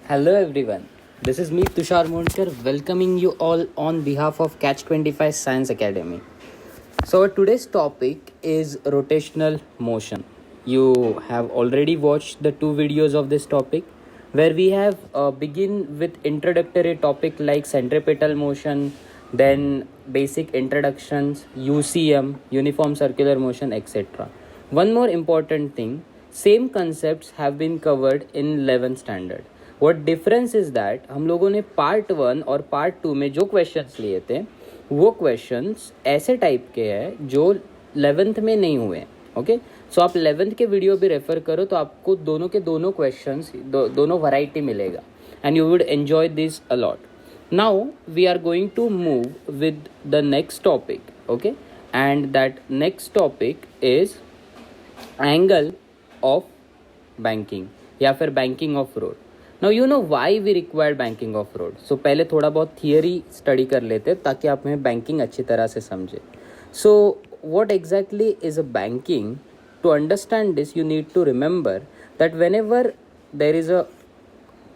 Hello everyone. This is me Tushar Mondkar welcoming you all on behalf of Catch 25 Science Academy. So today's topic is rotational motion. You have already watched the two videos of this topic where we have begin with introductory topic like centripetal motion, then basic introductions, UCM, uniform circular motion, etc. One more important thing, same concepts have been covered in 11th standard. What difference is that हम लोगों ने part 1 और part 2 में जो questions लिए थे वो questions ऐसे टाइप के हैं जो 11th में नहीं हुए. ओके सो आप 11th के वीडियो भी रेफर करो तो आपको दोनों के दोनों क्वेश्चंस दोनों वैरायटी मिलेगा and you would enjoy this a lot. Now we are going to move with the next topic. Okay and that next topic is angle of banking या फिर banking of road. Now you know why we required banking of road. So पहले थोड़ा बहुत theory study कर लेते ताकि आप हमें बैंकिंग अच्छी तरह से समझे. सो what exactly is a banking? To understand this you need to remember that whenever there is a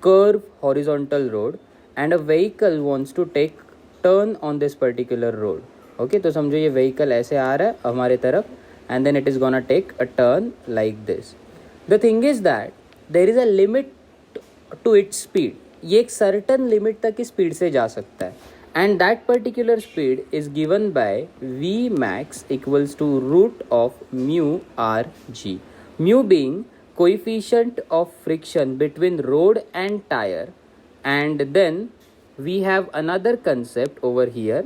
curve horizontal road and a vehicle wants to take turn on this particular road. Okay, तो समझो ये vehicle ऐसे आ रहा है हमारे तरफ and then it is gonna take a turn like this. The thing is that there is a limit to its speed. ये एक certain limit तक की स्पीड से जा सकता है and that particular speed is given by V max equals to root of mu rg. Mu being coefficient of friction between road and tire, and then we have another concept over here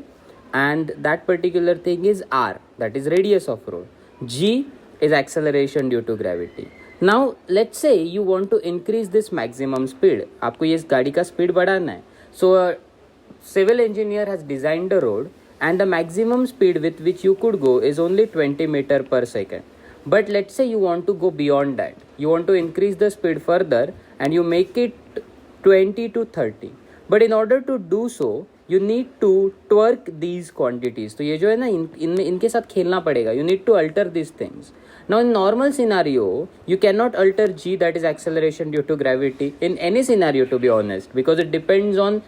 and that particular thing is r, that is radius of road. G is acceleration due to gravity. Now let's say you want to increase this maximum speed. आपको ये इस गाड़ी का speed बढ़ाना है. So civil engineer has designed a road and the maximum speed with which you could go is only 20 meter per second. But let's say you want to go beyond that. You want to increase the speed further and you make it 20 to 30. But in order to do so, you need to twerk these quantities. तो ये जो है ना इनके साथ खेलना पड़ेगा. You need to alter these things. Now in normal scenario, you cannot alter g, that is acceleration due to gravity, in any scenario to be honest, because it depends on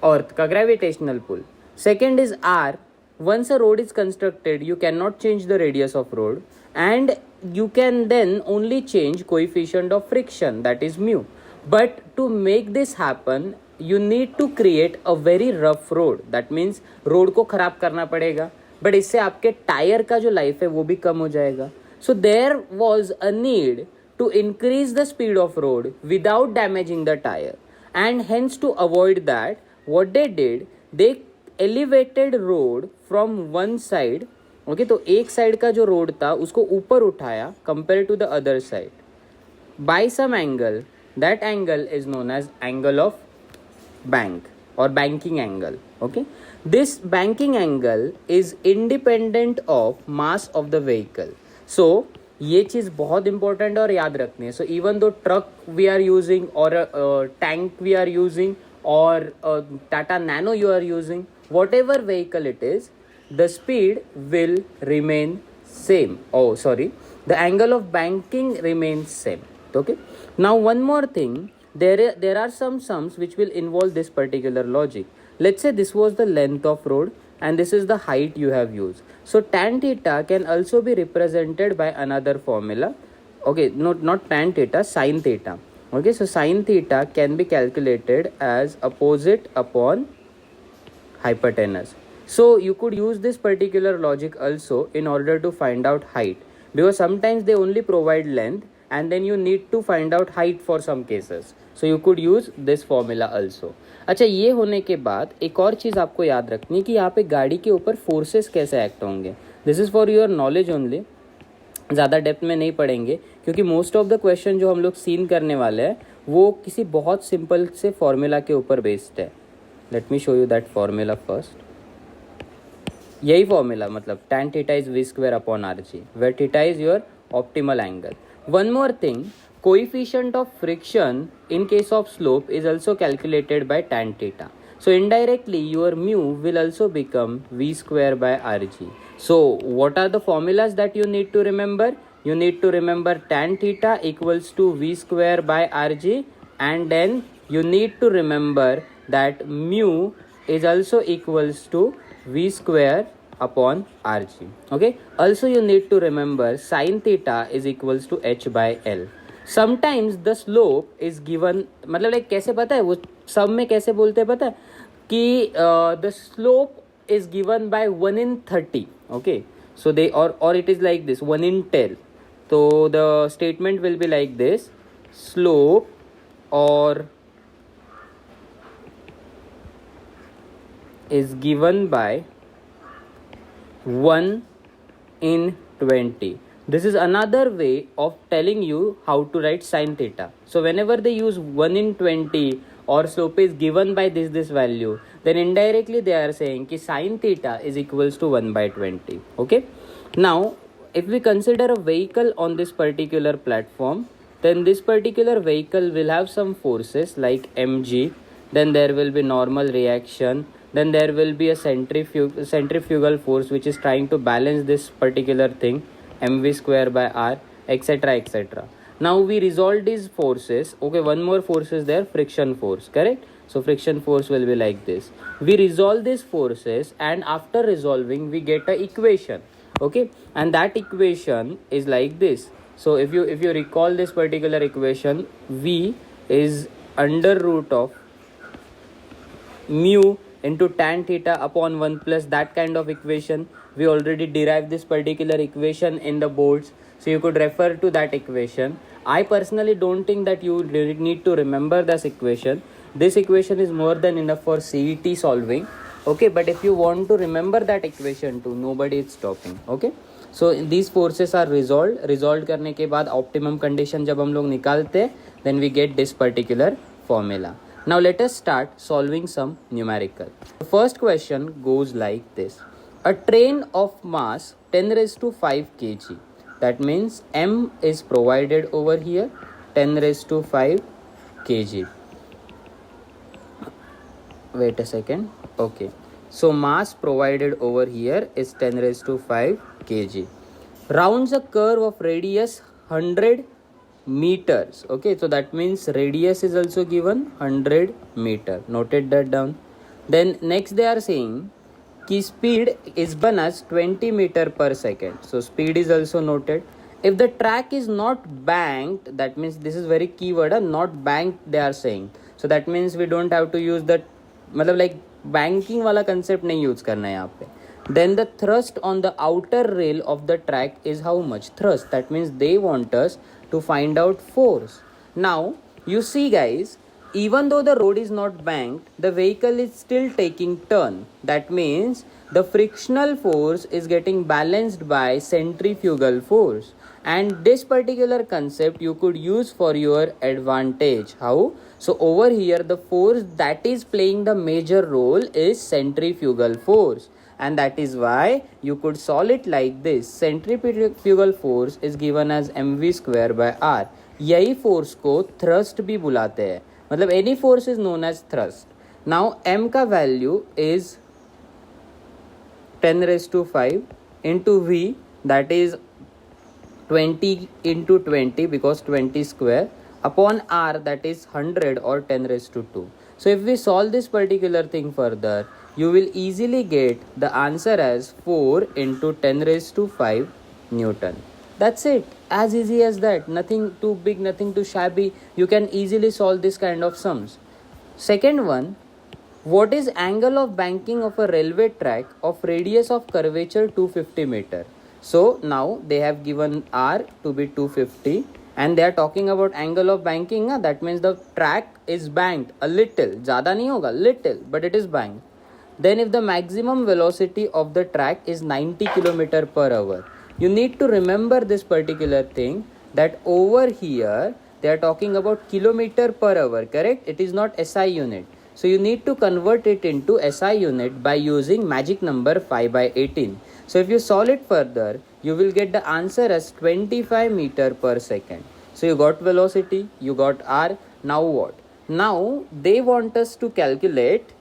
earth का gravitational pull. Second is r. Once a road is constructed, you cannot change the radius of road and you can then only change coefficient of friction, that is mu. But to make this happen, you need to create a very rough road. That means road को खराब करना पड़ेगा, but इससे आपके tyre का जो life है वो भी कम हो जाएगा. So there was a need to increase the speed of road without damaging the tire, and hence to avoid that what they did, they elevated road from one side. Okay तो एक side का जो road था उसको ऊपर उठाया compare to the other side by some angle. That angle is known as angle of bank और banking angle. Okay this banking angle is independent of mass of the vehicle. So ये चीज़ बहुत important और याद रखनी है. So even though truck we are using और tank we are using or Tata Nano you are using, whatever vehicle it is, the speed will remain same. Oh sorry, the angle of banking remains same. Okay, now one more thing, there are some sums which will involve this particular logic. Let's say this was the length of road and this is the height you have used. So tan theta can also be represented by another formula. Okay, not tan theta, sin theta. Okay, so sin theta can be calculated as opposite upon hypotenuse. So you could use this particular logic also in order to find out height, because sometimes they only provide length and then you need to find out height for some cases. So you could use this formula also. अच्छा, ये होने के बाद एक और चीज़ आपको याद रखनी है कि यहाँ पे गाड़ी के ऊपर फोर्सेस कैसे एक्ट होंगे. This is for your knowledge only, ज़्यादा डेप्थ में नहीं पढ़ेंगे क्योंकि मोस्ट ऑफ द क्वेश्चन जो हम लोग सीन करने वाले हैं वो किसी बहुत सिंपल से फॉर्मूला के ऊपर बेस्ड है. Let me show you that formula first. यही फॉर्मूला मतलब tan theta is v square upon r g, where theta is your optimal angle. One more thing, coefficient of friction in case of slope is also calculated by tan theta. So indirectly your mu will also become v square by rg. So what are the formulas that you need to remember? You need to remember tan theta equals to v square by rg and then you need to remember that mu is also equals to v square upon rg. Okay, also you need to remember sin theta is equals to h by l. Sometimes the slope is given, मतलब like कैसे पता है वो सब में कैसे बोलते हैं पता है कि the slope is given by 1 in 30. Okay, so they or it is like this 1 in 10. So the statement will be like this: slope or is given by 1 in 20. This is another way of telling you how to write sin theta. So whenever they use 1 in 20 or slope is given by this value, then indirectly they are saying ki sin theta is equals to 1 by 20. Okay, now if we consider a vehicle on this particular platform, then this particular vehicle will have some forces like mg, then there will be normal reaction, then there will be a centrifugal force which is trying to balance this particular thing, mv square by r, etc, etc. Now we resolve these forces. Okay, one more force is there, friction force, correct? So friction force will be like this. We resolve these forces, and after resolving we get a equation. Okay, and that equation is like this. So if you recall this particular equation, v is under root of mu into tan theta upon 1 plus that kind of equation. We already derived this particular equation in the boards, so you could refer to that equation. I personally don't think that you need to remember this equation. This equation is more than enough for CET solving. Okay, but if you want to remember that equation too, nobody is stopping. Okay, so these forces are resolved करने के बाद optimum condition जब हम लोग निकालते हैं, then we get this particular formula. Now let us start solving some numerical. The first question goes like this: a train of mass 10 raised to 5 kg, that means m is provided over here, 10 raised to 5 kg. Wait a second. Okay, so mass provided over here is 10 raised to 5 kg. Rounds a curve of radius 100 meters. Okay, so that means radius is also given 100 meter. Noted that down. Then next they are saying ki speed is given as 20 meter per second. So speed is also noted. If the track is not banked, that means this is very keyword, not banked they are saying. So that means we don't have to use the, मतलब like banking वाला concept नहीं use करना है यहाँ पे. Then the thrust on the outer rail of the track is how much? Thrust. That means they want us to find out force. Now you see guys, even though the road is not banked, the vehicle is still taking turn. That means the frictional force is getting balanced by centrifugal force, and this particular concept you could use for your advantage. How? So over here the force that is playing the major role is centrifugal force, and that is why you could solve it like this: centrifugal force is given as mv square by r. यही force को thrust भी बुलाते हैं, मतलब any force is known as thrust. Now m का value is 10 raised to 5 into v, that is 20 into 20 because 20 square, upon r, that is 100 or 10 raised to 2. So if we solve this particular thing further, you will easily get the answer as 4 into 10 raised to 5 Newton. That's it. As easy as that. Nothing too big, nothing too shabby. You can easily solve this kind of sums. Second one, what is angle of banking of a railway track of radius of curvature 250 meter? So now they have given r to be 250, and they are talking about angle of banking. That means the track is banked a little. ज़्यादा नहीं होगा, little, but it is banked. Then if the maximum velocity of the track is 90 km per hour, you need to remember this particular thing, that over here they are talking about kilometer per hour, correct? It is not SI unit. So you need to convert it into SI unit by using magic number 5 by 18. So if you solve it further, you will get the answer as 25 meter per second. So you got velocity, you got r. Now what? Now they want us to calculate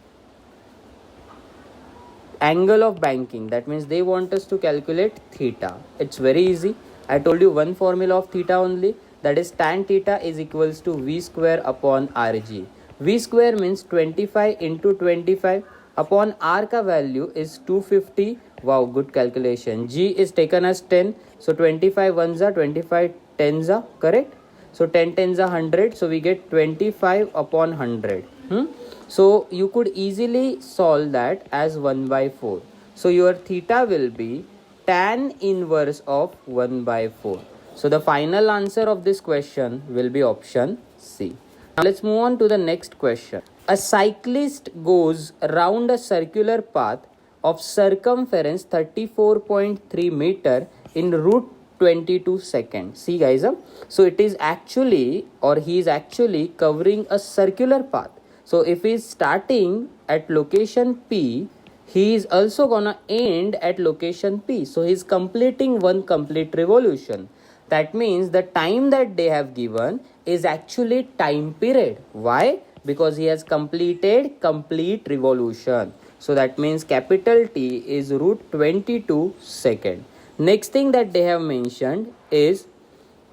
angle of banking. That means they want us to calculate theta. It's very easy. I told you one formula of theta only, that is tan theta is equals to v square upon rg. V square means 25 into 25 upon R ka value is 250. Wow, good calculation. G is taken as 10. So 25 ones are 25 tens are correct. So 10 tens are 100. So we get 25 upon 100. So you could easily solve that as 1 by 4. So your theta will be tan inverse of 1 by 4. So the final answer of this question will be option C. Now let's move on to the next question. A cyclist goes around a circular path of circumference 34.3 meter in route 22 seconds. See guys, so it is actually, or he is actually covering a circular path. So if he is starting at location P, he is also gonna end at location P. So he is completing one complete revolution. That means the time that they have given is actually time period. Why? Because he has completed complete revolution. So that means capital T is root 22 second. Next thing that they have mentioned is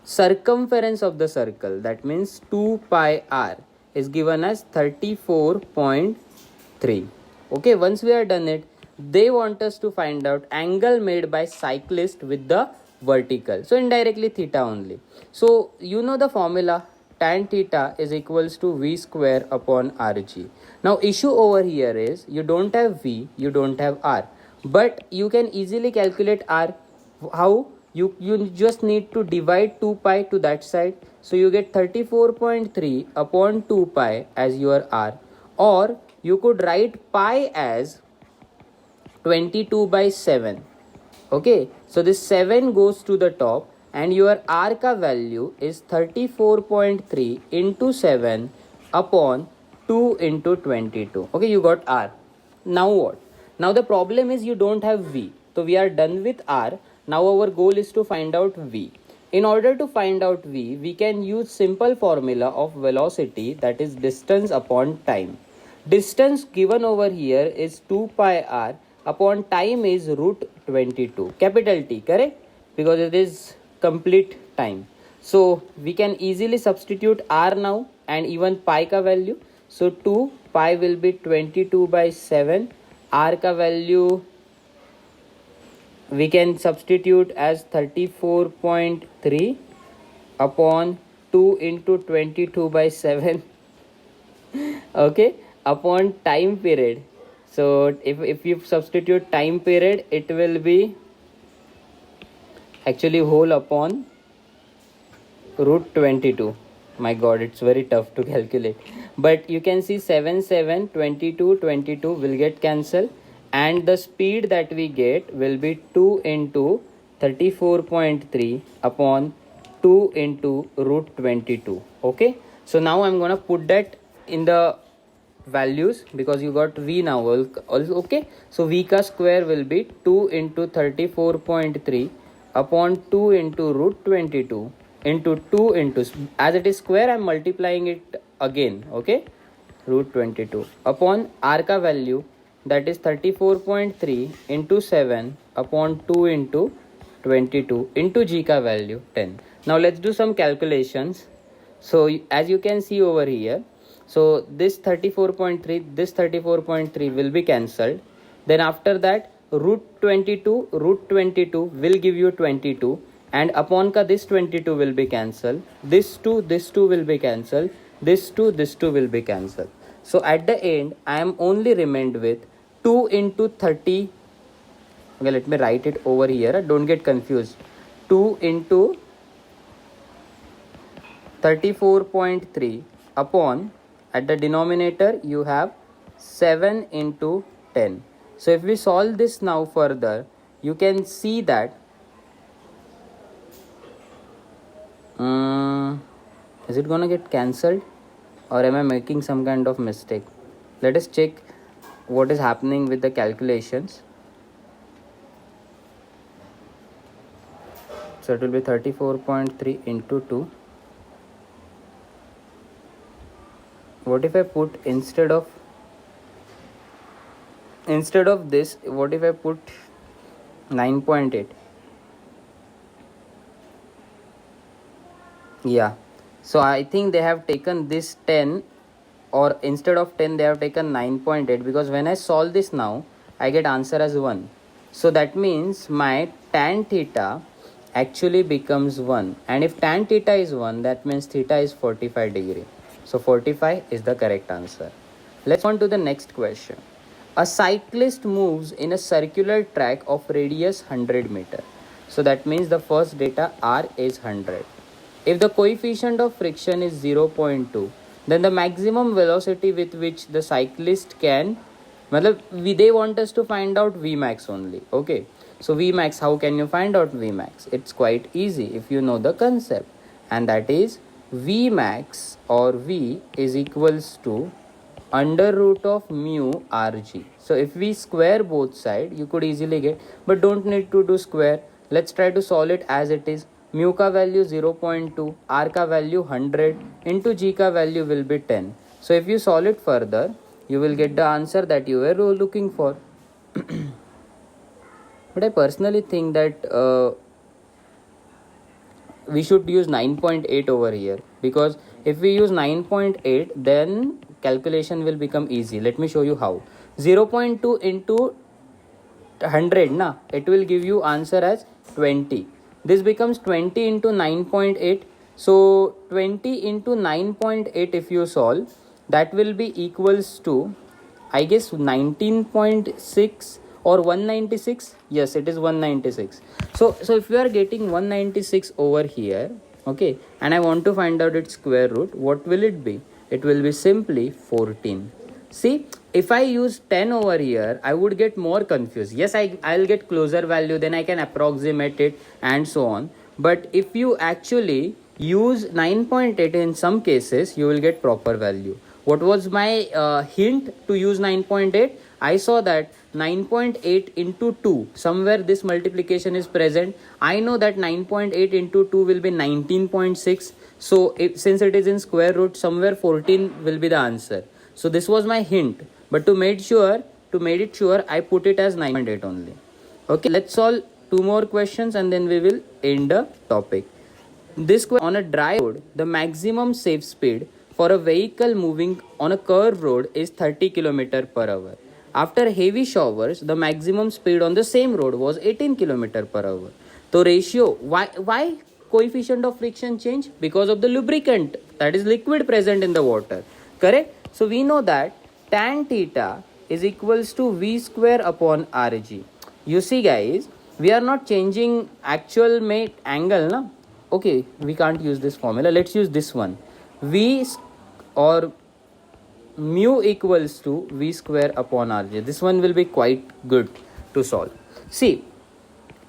circumference of the circle. That means 2 pi r is given as 34.3. Okay, once we are done it, they want us to find out angle made by cyclist with the vertical. So indirectly theta only. So you know the formula, tan theta is equals to V square upon Rg. Now issue over here is you don't have V, you don't have R, but you can easily calculate R. How? You just need to divide 2 pi to that side. So you get 34.3 upon 2 pi as your R, or you could write pi as 22 by 7. Okay, so this 7 goes to the top and your R ka value is 34.3 into 7 upon 2 into 22. Okay, you got R. Now what? Now the problem is you don't have V. So we are done with R. Now our goal is to find out V. In order to find out V, we can use simple formula of velocity, that is distance upon time. Distance given over here is 2 pi r upon time is root 22. Capital T, correct? Because it is complete time. So we can easily substitute r now and even pi ka value. So 2 pi will be 22 by 7. R ka value we can substitute as 34.3 upon 2 into 22 by 7. Okay, upon time period. So if you substitute time period, it will be actually whole upon root 22. My god, it's very tough to calculate, but you can see 7 7 22 22 will get cancelled, and the speed that we get will be 2 into 34.3 upon 2 into root 22. Okay, so now I'm gonna put that in the values because you got V now also. Okay, so V ka square will be 2 into 34.3 upon 2 into root 22 into 2 into, as it is square I'm multiplying it again. Okay, root 22 upon R ka value, that is 34.3 into 7 upon 2 into 22 into G ka value 10. Now let's do some calculations. So as you can see over here, so this 34.3 will be cancelled. Then after that root 22 will give you 22, and upon ka this 22 will be cancelled. This 2 will be cancelled. This 2 will be cancelled. So at the end I am only remained with 2 into 30. Okay, let me write it over here, don't get confused. 2 into 34.3 upon, at the denominator you have 7 into 10. So if we solve this now further, you can see that is it gonna get cancelled or am I making some kind of mistake? Let us check what is happening with the calculations. So it will be 34.3 into 2. What if I put instead of this, what if I put 9.8? Yeah, so I think they have taken this 10 or instead of 10 they have taken 9.8, because when I solve this now I get answer as 1. So that means my tan theta actually becomes 1, and if tan theta is 1, that means theta is 45 degree. So 45 is the correct answer. Let's on to the next question. A cyclist moves in a circular track of radius 100 meter. So that means the first data r is 100. If the coefficient of friction is 0.2, then the maximum velocity with which the cyclist can, they want us to find out Vmax only. Okay, so Vmax, how can you find out Vmax? It's quite easy if you know the concept, and that is Vmax or V is equals to under root of mu rg. So if we square both sides, you could easily get, but don't need to do square. Let's try to solve it as it is. Mu ka value 0.2, r ka value 100 into g ka value will be 10. So if you solve it further, you will get the answer that you were looking for. But I personally think that we should use 9.8 over here, because if we use 9.8 then calculation will become easy. Let me show you how. 0.2 into 100 na, it will give you answer as 20. This becomes 20 into 9.8. So 20 into 9.8 if you solve, that will be equals to, I guess, 19.6 or 196. Yes, it is 196. So if you are getting 196 over here, okay, and I want to find out its square root, what will it be? It will be simply 14. See, if I use 10 over here, I would get more confused. Yes, I'll get closer value, then I can approximate it and so on. But if you actually use 9.8 in some cases, you will get proper value. What was my hint to use 9.8? I saw that 9.8 into 2, somewhere this multiplication is present. I know that 9.8 into 2 will be 19.6. So since it is in square root, somewhere 14 will be the answer. So this was my hint. But to make it sure, I put it as 9.8 only. Okay, let's solve 2 more questions and then we will end the topic. This question, on a dry road, the maximum safe speed for a vehicle moving on a curved road is 30 km per hour. After heavy showers, the maximum speed on the same road was 18 km per hour. So ratio, why coefficient of friction change? Because of the lubricant, that is liquid present in the water. Correct? So we know that tan theta is equals to V square upon Rg. You see guys, we are not changing actual mate angle, na? Okay, we can't use this formula. Let's use this one. V or mu equals to V square upon Rg. This one will be quite good to solve. See,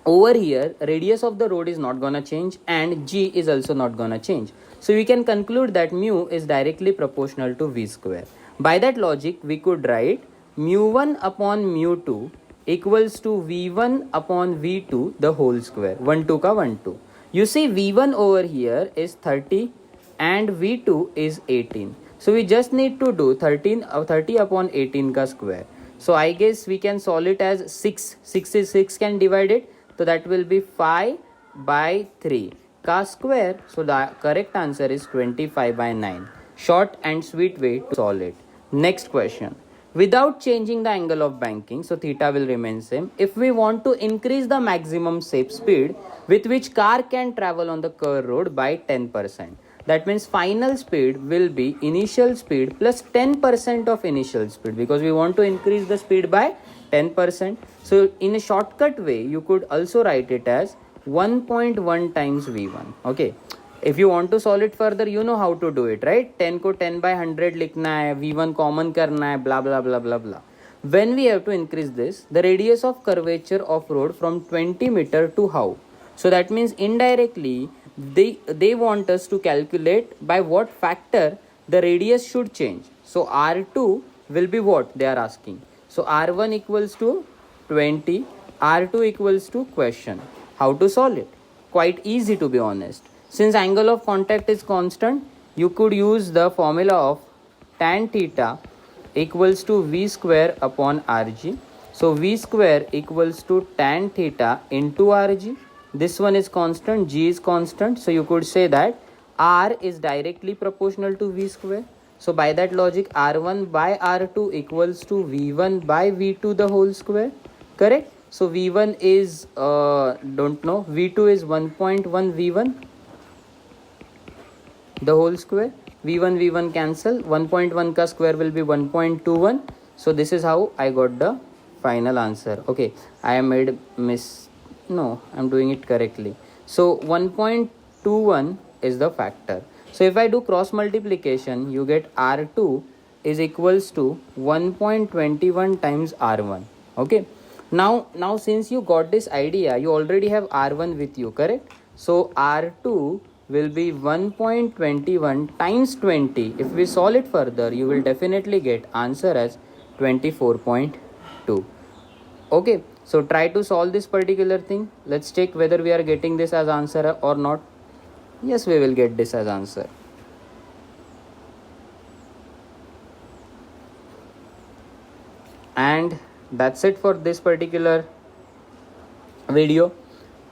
over here, radius of the road is not gonna change and G is also not gonna change. So we can conclude that mu is directly proportional to V square. By that logic, we could write mu1 upon mu2 equals to V1 upon V2 the whole square. 1 2 ka 1 2. You see V1 over here is 30 and V2 is 18. So we just need to do 30 upon 18 ka square. So I guess we can solve it as 6. 6 can divide it. So that will be 5 by 3 ka square. So the correct answer is 25 by 9. Short and sweet way to solve it. Next question. Without changing the angle of banking, so theta will remain same. If we want to increase the maximum safe speed with which car can travel on the curved road by 10%. That means final speed will be initial speed plus 10% of initial speed, because we want to increase the speed by 10%. So in a shortcut way, you could also write it as 1.1 times V1. Okay. If you want to solve it further, you know how to do it, right? 10 को 10 by 100 लिखना है, V1 common करना है, blah blah blah blah blah. When we have to increase this, the radius of curvature of road from 20 meter to how? So that means indirectly, they want us to calculate by what factor the radius should change. So R2 will be what they are asking. So R1 equals to 20, R2 equals to question. How to solve it? Quite easy, to be honest. Since angle of contact is constant, you could use the formula of tan theta equals to V square upon Rg. So V square equals to tan theta into Rg. This one is constant, G is constant. So you could say that R is directly proportional to V square. So by that logic, R1 by R2 equals to V1 by V2 the whole square. Correct? So V1 is, don't know, V2 is 1.1 V1 the whole square. V1 cancel, 1.1 ka square will be 1.21. So this is how I got the final answer. Okay, I am made no, I'm doing it correctly. So 1.21 is the factor. So if I do cross multiplication, you get R2 is equals to 1.21 times R1. Okay, now since you got this idea, you already have R1 with you, correct? So R2 will be 1.21 times 20. If we solve it further, you will definitely get answer as 24.2. Okay, so try to solve this particular thing. Let's check whether we are getting this as answer or not. Yes, we will get this as answer. And that's it for this particular video.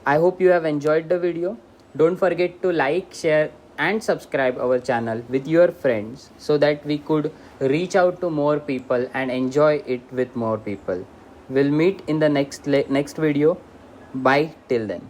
I hope you have enjoyed the video. Don't forget to like, share and subscribe our channel with your friends so that we could reach out to more people and enjoy it with more people. We'll meet in the next video. Bye till then.